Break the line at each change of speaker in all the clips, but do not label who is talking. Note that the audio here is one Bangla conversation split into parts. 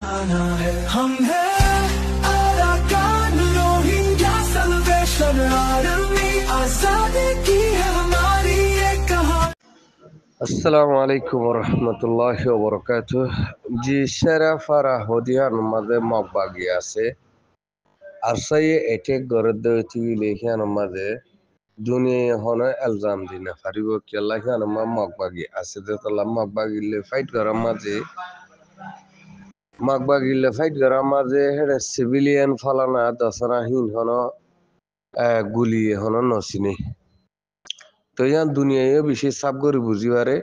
आना है हम हैं अराकान रोहिंग्या सल्वेशन आर्मी आजादी की है हमारी ये कहानी।
আসসালামু আলাইকুম রহমতুল্লাহ বরকাত। জি সেরা ফারা হদিয়ান মাঝে মগবাগি আছে আর সাই এটে গড়ে দইতি লেখিয়ান মাঝে দুনিয়া হন এলজাম দিনা ফারিব কেলা হিয়ান মা মগবাগি আছে যে তলা মগবাগি লে ফাইট করার মাঝে মগবাগি লে ফাইট করার মাঝে হেডে সিভিলিয়ান ফলানা দসরা হিন হন গুলি হন নসিনে তো ইয়ান দুনিয়ায় বেশি সাব করে বুঝিবারে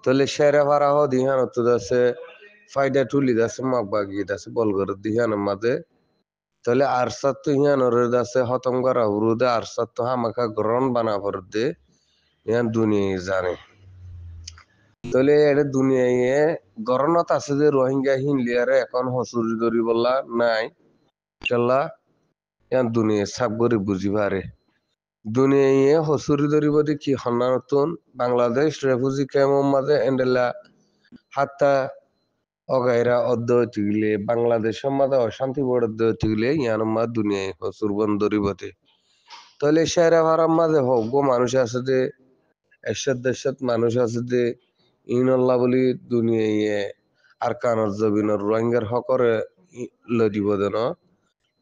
তাহলে সেরা ফারা হ দিহান তো দাসে ফায়দা তুলি দাসে মগবাগি দাসে বলগর দিহান মাঝে তাহলে আরসাত তো হিয়ান ওরে দাসে হতম করা হুরুদে আরসাত তো হামাকা গ্রহণ বানা ভর দে ইয়ান দুনিয়ায় জানে তাহলে এটা দুনিয়ায় গরনত আছে যে রোহিঙ্গা হিনলিয়ারে এখন হসুরি দরি বললা নাই কেলা ইয়ান দুনিয়ায় সাব করে বুঝি পারে দুনিয়ায় হসুরি দরি বদি কি হন্নানতুন বাংলাদেশ রেফুজি ক্যাম্পের মাঝে এন্ডেলা হাত্তা অগাইরা অধ্যয়তি গিলে বাংলাদেশের মাঝে অশান্তি বড় অধ্যয়তি গিলে ইয়ান মা দুনিয়ায় হসুর বন্দরি বতে তাহলে সেরা ভাড়ার মাঝে হোক গো মানুষ আছে যে এরশাদ দেশাদ মানুষ আছে যে ইনল্লা বলি দুনিয়ায় আর কানর জবিনর রোহিঙ্গার হকরে লদিব দেন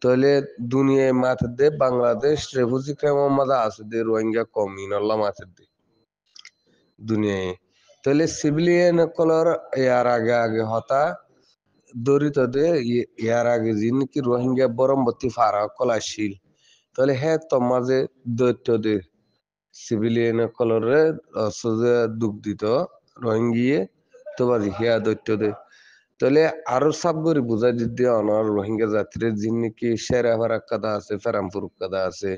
তাহলে দুনিয়ায় মাথে দে বাংলাদেশ রেফুজি ক্যাম্পের মাঝে আছে যে রোহিঙ্গা কম ইনল্লা মাথে দে দুনিয়ায় তাহলে সিভিলিয়ান কলর ইয়ার আগে আগে হতা দরিত দে ইয়ার আগে যিন কি রোহিঙ্গা বরমবতী ফারা কলাশীল তাহলে হ্যাঁ তোমাজে দৈত্য দে সিভিলিয়ান কলরে সজে দুঃখ দিত রোহিঙ্গিয়ে তোবাজি হিয়া দৈত্য দে তাহলে আরো সাব করে বুঝাই দিতে অনার রোহিঙ্গা জাতির যিন নাকি সেরা ফারা কাদা আছে ফেরামপুর কাদা আছে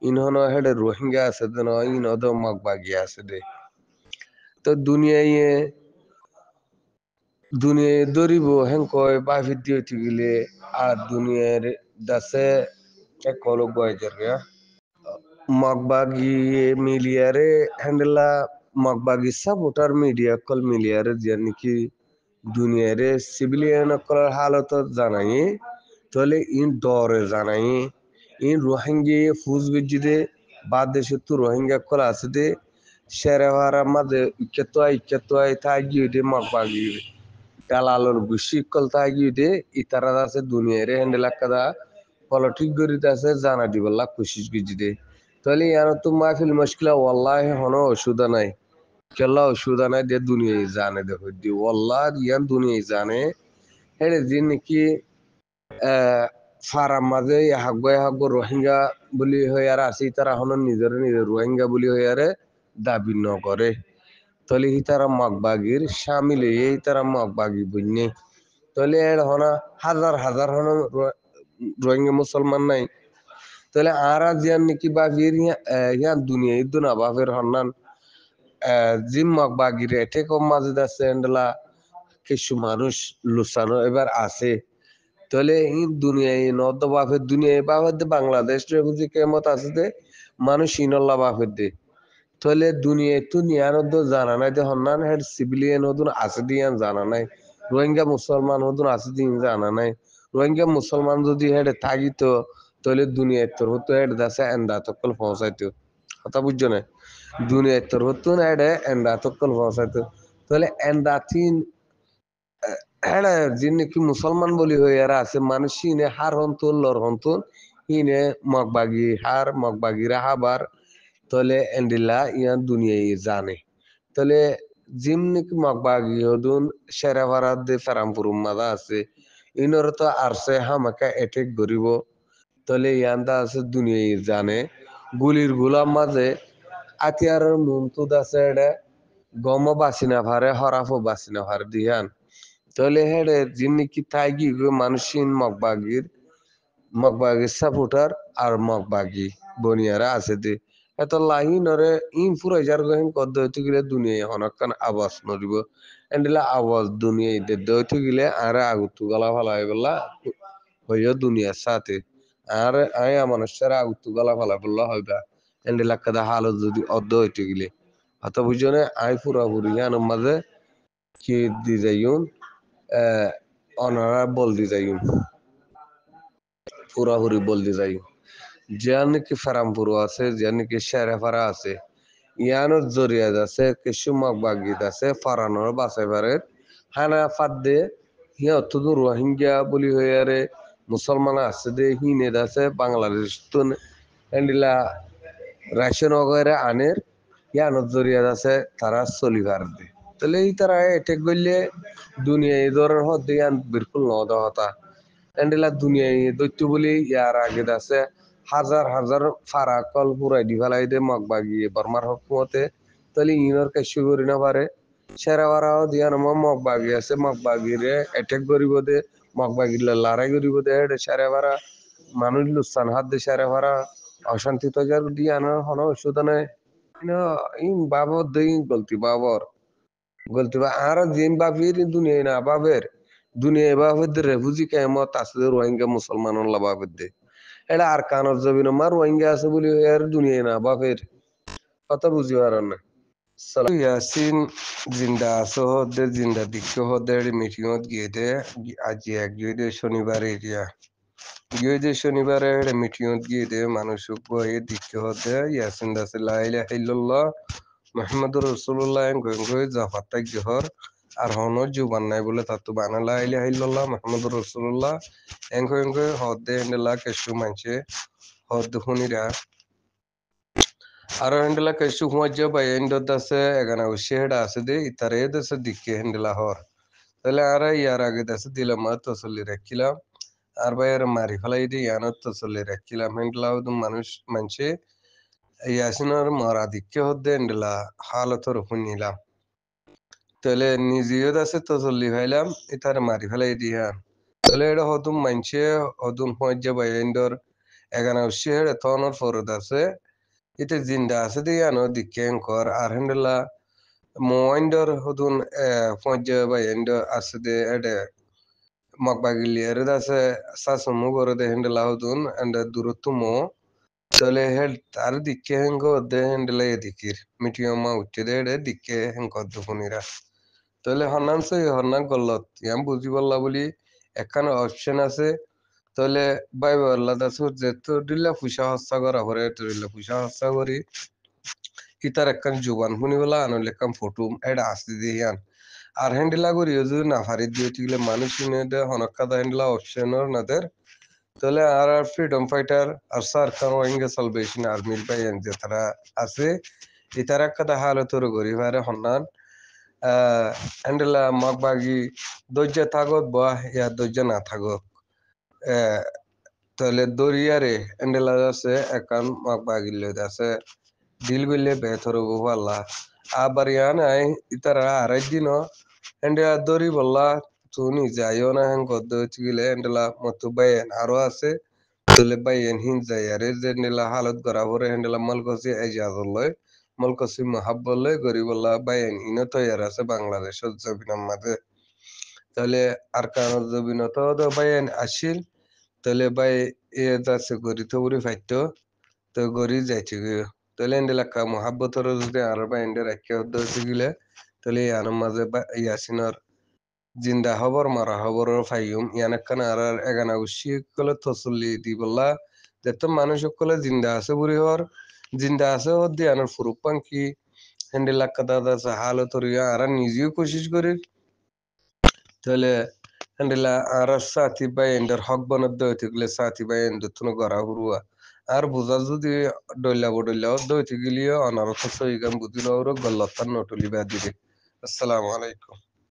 ইনহন হেডে রোহিঙ্গা আছে দেন ইনদ মগবাগি আছে দে তো দুনিয়ায় দরিব হেন কয় বাফির দিয়ে গেলে আর দুনিয়ার দাসে কল গয়জের মগবাগি মিলিয়ারে হ্যান্ডেলা মগবাগি সাপোর্টার মিডিয়া কল মিলিয়ারে যে নাকি দুনিয়ারে সিভিলিয়ান কলার হালত জানাই তাহলে ইন ডরে জানাই ইন রোহিঙ্গি ফুজ বিজিদে বাদ দেশে তো রোহিঙ্গা কল আছে দে সেরেওয়ারা মাঝে ইকেতোয়াই থাকি দে মগবাগি দালালর গুশি কল থাকি দে ইতারা আছে দুনিয়ারে হ্যান্ডেলা কাদা পলিটিক গরিতে আছে জানা দিবল্লা কোশিশ গিজি দে তাহলে ইয়ার তো মাহফিল মুশকিলা ওয়াল্লাহ হনো ওষুধ নাই কেলা ওষুধ নাই দে দুনিয়ায় জানে দেখো দি ওয়াল্লাহ ইয়ান দুনিয়ায় জানে হেরে যে নাকি ফারাম মাঝে হাগো রোহিঙ্গা বলি হয়ে আর আসি তারা হন নিজের রোহিঙ্গা বলি হয়ে আরে দাবি নকরে তাহলে হি তারা মগবাগির সামিল এই তারা মগবাগি বুঝনে তাহলে এর হনা হাজার হাজার হন রোহিঙ্গা মুসলমান নাই তাহলে আর জিয়ান নাকি বাফির ইয়া দুনিয়া ইদুনা বাফের হন্নান জিম মগবাগির এটে কম মাঝে আছে এন্ডলা কিছু মানুষ লুসানো এবার আছে তাহলে এই দুনিয়ায় নদ বাফের দে বাংলাদেশ রেফুজি কেমত আছে দে মানুষ ইনল্লা বাফের দে তাহলে দুনিয়ায় তো নিয়ানদ জানা নাই দে হন্নান হেড সিভিলিয়ান হদুন আছে দিয়ান জানা নাই রোহিঙ্গা মুসলমান হদুন আছে দিন জানা নাই রোহিঙ্গা মুসলমান যদি হেডে থাকিত তাহলে দুনিয়ায় তোর হতো হেড দাসে এন্দা তকল পৌঁছাইতো কথা বুঝছো না দুনিয়ায় তোর হতো না হেডে এন্দা তকল পৌঁছাইতো তাহলে এন্দা তিন হ্যাঁ যিনি কি মুসলমান বলি হয়ে আর আছে মানুষ ইনে হার হন্তন লর হন্তন ইনে মগবাগিরা হাবার তাহলে এন্ডিলা ইয়ান দুনিয়ায় জানে তাহলে জিম নাকি মগবাগি হদুন সেরাভারাত দে ফেরামপুর মাদা আছে ইনর তো আরছে হামাকা এটেক করিব তাহলে ইয়ান্দা আছে দুনিয়ায় জানে গুলির গুলাম মাঝে আতিয়ার নুনতুদ আছে এটা গম বাসি না ভারে হরাফও বাসি না ভারে দিহান তাহলে হেডে যিনি কি থাকি মানুষিন মগবাগির সাপোর্টার আর মগবাগি বনিয়ারা আছে দে এত লাহি নরে ইন ফুরাই যার গহিন কদ হইতে গেলে দুনিয়ায় হনকান আওয়াজ নরিব এন্ডিলা আওয়াজ দুনিয়ায় দে হইতে গেলে আর আগুতু গলা ফালাই বললা হইয়া দুনিয়ার সাথে আর আয়া মানুষের আগুতু গলা ফালাই বললা হইবা এন্ডিলা কাদা হালত যদি অর্ধ হইতে গেলে অত বুঝনে আই ফুরা ফুরি মাঝে কি দি যাইউন অনারা বলদি যাই পুরাপুরি বলদি যাই যে নাকি ফারামপুর আছে যে নাকি শেরেফারা আছে ইয়ানোর জরিয়া আছে কিছু মগবাগিত আছে ফারানোর বাসাইবারে হানা ফাদ দে হিয়া অতদূর রোহিঙ্গা বলি হয়ে আরে মুসলমান আছে দে হিনে আছে বাংলাদেশ তো এন্ডিলা রাশিয়ান অগরে আনের ইয়ানোর জরিয়া আছে তারা চলিবার দে তাহলে এই তারা এটেক করলে দুনিয়া এই ধরনের হতে ইয়ান বিলকুল নদ হতা এন্ডিলা দুনিয়া দৈত্য বলি ইয়ার আগে আছে হাজার হাজার ফারা কল পুরাই দি ফেলাই দে মগবাগি বর্মার হকুমতে তাহলে ইনর কাশি করি না পারে সেরাবারাও দিয়া নম মগবাগি আছে মগবাগিরে এটেক করিব দে মগবাগির লড়াই করিব দে সেরাবারা মানুষ লুসান হাত দে সেরাবারা অশান্তি তো যার দিয়া না হন ওষুধ নাই ইন বাবর দেই গলতি বা আর জিম বাবির দুনিয়া না বাবের দুনিয়া বাবের দে রেফুজি কেমত আছে রোহিঙ্গা মুসলমানের বাবের দে এটা আর কানর জবিন মার রোহিঙ্গা আছে বলি আর দুনিয়া না বাপের কথা বুঝি পার না ইয়াসিন জিন্দা আছে হদে জিন্দা দিকে হদে মিটিংত গিয়ে দে আজি এক গিয়ে দে শনিবার এরিয়া গিয়ে দে শনিবারে মিটিংত গিয়ে দে মানুষ বয়ে দিকে হদে ইয়াসিন দাসে লা ইলাহা ইল্লাল্লাহ মুহাম্মাদুর রাসূলুল্লাহ গঙ্গই জাফাতাক জহর আর হনো জুবান নাই বলে তাতু বানা লা ইলাহা ইল্লাল্লাহ মুহাম্মাদুর রাসূলুল্লাহ এঙ্গই হদে এন্ডলা কেশু মানছে হদ হুনিরা আর হেন্ডলা কেশু হুঁজে বা এন্ডত আছে এগানা শেড আছে দে ইতারে দেশে দিকে হেন্ডলা হর তাহলে আর ইয়ার আগে দেশে দিলাম তসল্লি রাখিলাম আর বাইরে মারি ফেলাই দিয়ে ইয়ানত তসল্লি রাখিলাম হেন্ডলা মানুষ মানছে ইয়াসিনের মরা দিকে হদে হেন্ডলা হালতর হুনিলাম তাহলে নিজেও আছে তসল্লি ভাইলাম ইতারে মারি ফেলাই দিয়া তাহলে এটা হতুম মানছে হতুম হুঁজে বা এন্ডর এগানা শেড তনর ফরদ আছে ইতে জিন্দা আছে দিয়ে আনো দিকে কর আর হেন্ডলা মোয়াইন্ডর হতুন পঞ্জে বা এন্ড আছে দে এডে মগবাগিলি এর আছে সাসমু করে দে হেন্ডলা হতুন এন্ড দূরত্ব মো তাহলে হেল তার দিকে হেঙ্গ দে হেন্ডলা এদিকির মিটিয়মা উঠে দে এডে দিকে হেঙ্ক দুপুনিরা তাহলে হন্নান সই হন্নান গল্লত ইয়াম বুঝি বললা বলি একখানে অপশন আছে তাহলে বাই বললা দাসুর যে তো দিল্লা পুষা হস্তা করা পরে তো দিল্লা পুষা হস্তা করি ইতার একখান জুবান শুনি বলা আনলে কাম ফটো এটা আসতে দিয়ান আর হ্যান্ডেলা করি যদি না ফারি দিয়ে ঠিকলে মানুষ শুনে দে হনকাদা হ্যান্ডেলা অপশনের নাদের তাহলে আর ফ্রিডম ফাইটার আর সারকার ওয়াইঙ্গে সালভেশন আর্মির বাই যে তারা আছে ইতার একটা হালতর করি পারে হন্নান হ্যান্ডেলা মগবাগি দৈর্য থাকত বা ইয়া দৈর্য না থাকত তাহলে দরিয়ারে এন্ডেলা আছে একান মগবাগিল আছে ডিল করলে বেথর পাল্লা আবার ইয়া নাই ইতারা আড়াই দিন এন্ডেলা দরি বললা তুমি যাইও না হ্যাং গদ্দ গেলে এন্ডেলা মতো বাইন আরো আছে তাহলে বাইন হিন যাই আরে যে এন্ডেলা হালত করা পরে এন্ডেলা মলকসি এজাজর লয় মলকসি মহাব্বর লয় গরিবল্লা বাইন হিন তৈয়ার আছে বাংলাদেশের জবিনের মাঝে তাহলে আর কারণ জবিন তো বাইন আসিল তাহলে বাই এ যাচ্ছে গরি তো উড়ি ফাইতো তো গরি যাইছে গিয়ে তাহলে এন্ডেলা কা মহাব্বতর যদি আর বা এন্ডে রাখিয়া হতে গেলে তাহলে ইয়ানোর মাঝে ইয়াসিনর জিন্দা হবর মারা হবর ফাইম ইয়ানাক্কান আর এগানা উসি কলে তসল্লি দি বললা যেত মানুষ সকলে জিন্দা আছে বুড়ি হর জিন্দা আছে হর দি আনার ফুরুপান কি হ্যান্ডেল কাদা আছে হালত আর নিজেও কোশিশ করি তাহলে হ্যান্ডেলা আর সাথী by endure Haque বনদ দইতে Sathi by endure তুনো গড়া হুরুয়া আর বুঝা যদি ডইলা বডইলা দইতে গেলিও অনারত সইগাম বুঝিল ওর গল্লাতান নটলি বাদিরে আসসালামু আলাইকুম